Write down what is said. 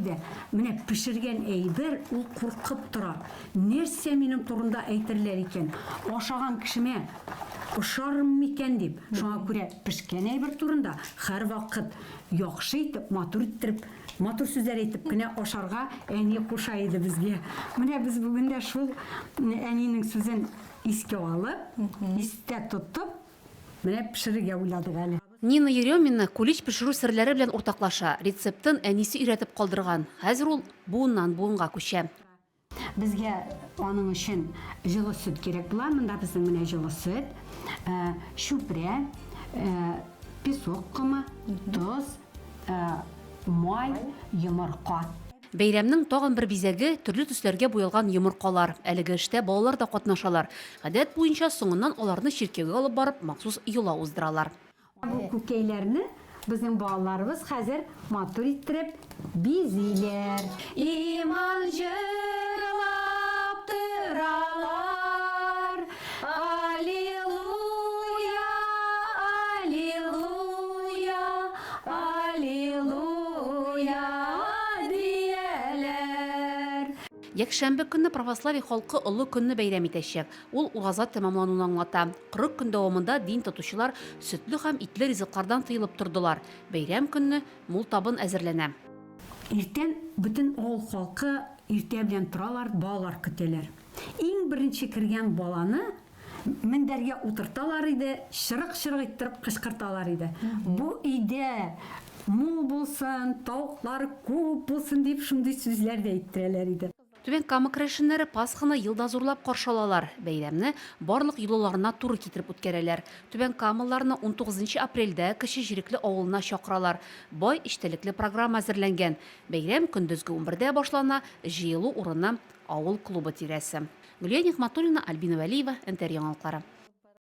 әйді. Менә пішірген әйбер, ул куркып тора. Нәрсә минем турында әйтерләр икән? Ашаган кешемә ошарым микән дип. Шуңа күрә пешкән әйбер турында һәр вакыт яхшы итеп, матур иттереп, матур сүзләр әйтеп кенә ашарга әни куша иде безгә. Менә без бүген дә шул әнинең сүзен искә алып, истә тотып, менә пешерергә уйладык әле. Нина Еремина кулич пешерү серләре белән уртаклаша. Рецептын әнисе өйрәтеп калдырган. Хәзер ул буыннан буынга күчә. Безгә аның өчен җылы сөт кирәк була. Монда безнең менә җылы сөт, шүпрә, песок комы, тоз, май, йомырка. Бәйрәмнең тагын бер бизәге төрле төсләргә буялган йомыркалар. Әлеге эштә балалар да катнашалар. Гадәт буенча соңыннан аларны чиркәүгә алып барып махсус юла уздыралар. Бу күкәйләрне безнең балаларыбыз хәзер матур иттереп бизиләр. Иман җырлап торалар. Аллилуйя, аллилуйя, аллилуйя дияләр. Якшәмбе көнне православие халкы олы көнне бәйрәм итәчәк. Ул угаза тәмамлануын аңлата. 40 көн дәвамында дин тотучылар сөтле һәм итле ризыклардан тыелып тордылар. Бәйрәм көнне мул табын әзерләнә. Иртән бөтен авыл халкы иртә белән торалар, балалар көтәләр. Иң беренче кергән баланы мендәргә утырталар иде, шырык-шырык иттереп кычкырталар иде. Бу өйдә мул булсын, тавыклар күп булсын дип шундый сүзләр дә әйттерәләр иде. Түбән Кама керәшеннәре Пасханы елда зурлап каршылалар. Бәйрәмне барлык юлларына туры китереп үткәрәләр. Түбән Камаларны 19 апрельдә кече җирекле авылына чакыралар. Бай иштәлекле программа әзерләнгән. Бәйрәм көндезге 11дә башлана, җыелу урыны авыл клубы тирәсе. Гөлия Нигъматуллина, Альбина Вәлиева, НТР яңалыклары.